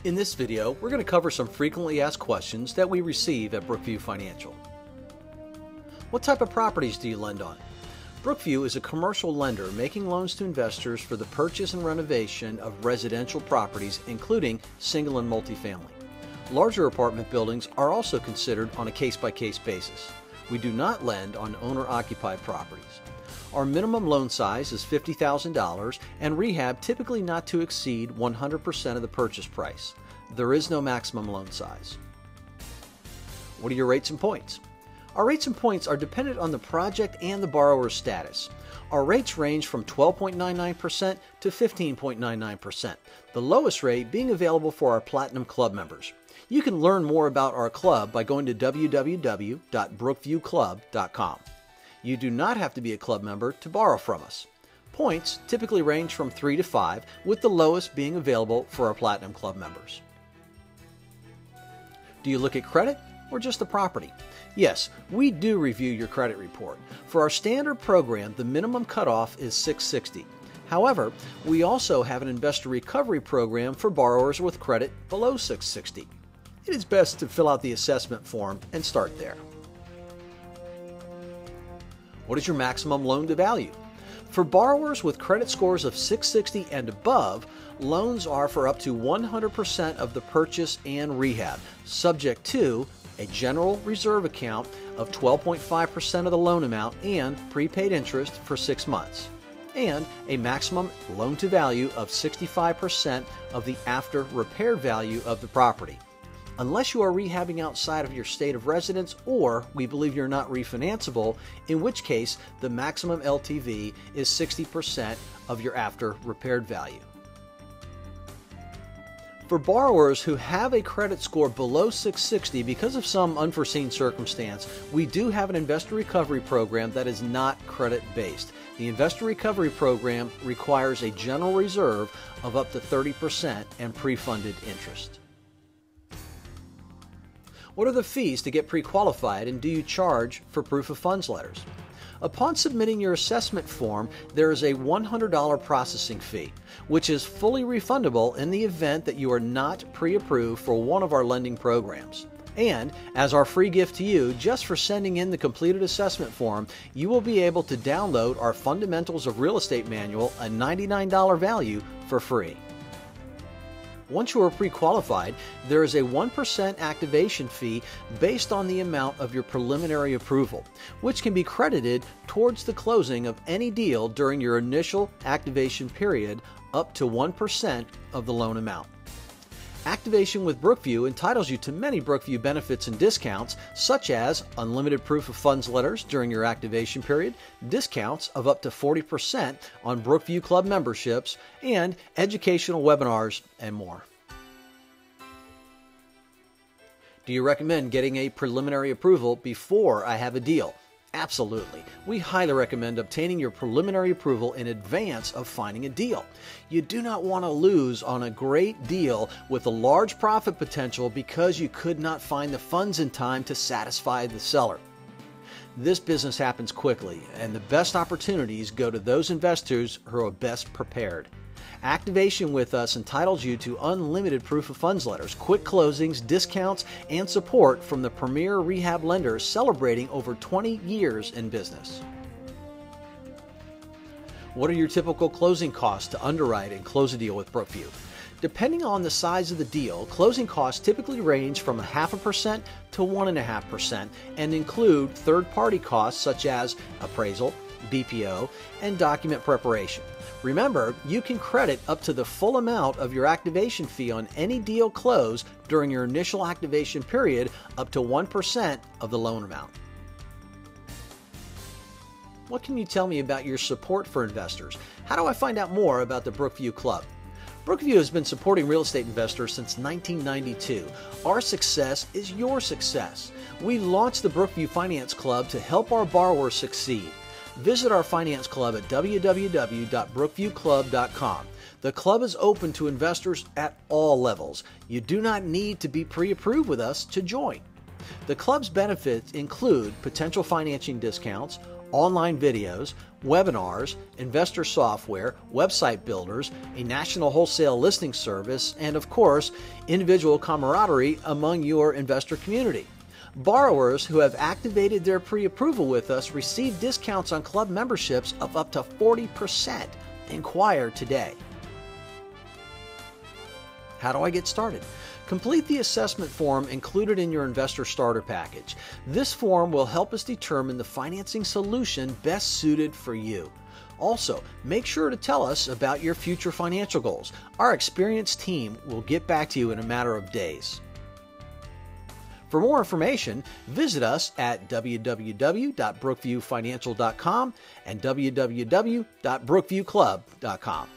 In this video, we're going to cover some frequently asked questions that we receive at Brookview Financial. What type of properties do you lend on? Brookview is a commercial lender making loans to investors for the purchase and renovation of residential properties, including single and multifamily. Larger apartment buildings are also considered on a case-by-case basis. We do not lend on owner-occupied properties. Our minimum loan size is $50,000 and rehab typically not to exceed 100% of the purchase price. There is no maximum loan size. What are your rates and points? Our rates and points are dependent on the project and the borrower's status. Our rates range from 12.99% to 15.99%, the lowest rate being available for our Platinum Club members. You can learn more about our club by going to www.brookviewclub.com. You do not have to be a club member to borrow from us. Points typically range from 3 to 5, with the lowest being available for our Platinum Club members. Do you look at credit or just the property? Yes, we do review your credit report. For our standard program, the minimum cutoff is 660. However, we also have an investor recovery program for borrowers with credit below 660. It is best to fill out the assessment form and start there. What is your maximum loan to value? For borrowers with credit scores of 660 and above, loans are for up to 100% of the purchase and rehab, subject to a general reserve account of 12.5% of the loan amount and prepaid interest for 6 months, and a maximum loan to value of 65% of the after repaired value of the property. Unless you are rehabbing outside of your state of residence or we believe you're not refinanceable, in which case the maximum LTV is 60% of your after repaired value. For borrowers who have a credit score below 660 because of some unforeseen circumstance, we do have an investor recovery program that is not credit-based. The investor recovery program requires a general reserve of up to 30% and pre-funded interest. What are the fees to get pre-qualified, and do you charge for proof of funds letters? Upon submitting your assessment form, there is a $100 processing fee, which is fully refundable in the event that you are not pre-approved for one of our lending programs. And as our free gift to you, just for sending in the completed assessment form, you will be able to download our Fundamentals of Real Estate Manual, a $99 value, for free. Once you are pre-qualified, there is a 1% activation fee based on the amount of your preliminary approval, which can be credited towards the closing of any deal during your initial activation period up to 1% of the loan amount. Activation with Brookview entitles you to many Brookview benefits and discounts, such as unlimited proof of funds letters during your activation period, discounts of up to 40% on Brookview Club memberships, and educational webinars and more. Do you recommend getting a preliminary approval before I have a deal? Absolutely. We highly recommend obtaining your preliminary approval in advance of finding a deal. You do not want to lose on a great deal with a large profit potential because you could not find the funds in time to satisfy the seller. This business happens quickly, and the best opportunities go to those investors who are best prepared. Activation with us entitles you to unlimited proof of funds letters, quick closings, discounts, and support from the premier rehab lenders celebrating over 20 years in business. What are your typical closing costs to underwrite and close a deal with Brookview? Depending on the size of the deal, closing costs typically range from 0.5% to 1.5% and include third-party costs such as appraisal, BPO, and document preparation. Remember, you can credit up to the full amount of your activation fee on any deal closed during your initial activation period up to 1% of the loan amount. What can you tell me about your support for investors? How do I find out more about the Brookview Club? Brookview has been supporting real estate investors since 1992. Our success is your success. We launched the Brookview Finance Club to help our borrowers succeed. Visit our finance club at www.brookviewclub.com. The club is open to investors at all levels. You do not need to be pre-approved with us to join. The club's benefits include potential financing discounts, online videos, webinars, investor software, website builders, a national wholesale listing service, and of course, individual camaraderie among your investor community. Borrowers who have activated their pre-approval with us receive discounts on club memberships of up to 40%. Inquire today. How do I get started? Complete the assessment form included in your investor starter package. This form will help us determine the financing solution best suited for you. Also, make sure to tell us about your future financial goals. Our experienced team will get back to you in a matter of days. For more information, visit us at www.brookviewfinancial.com and www.brookviewclub.com.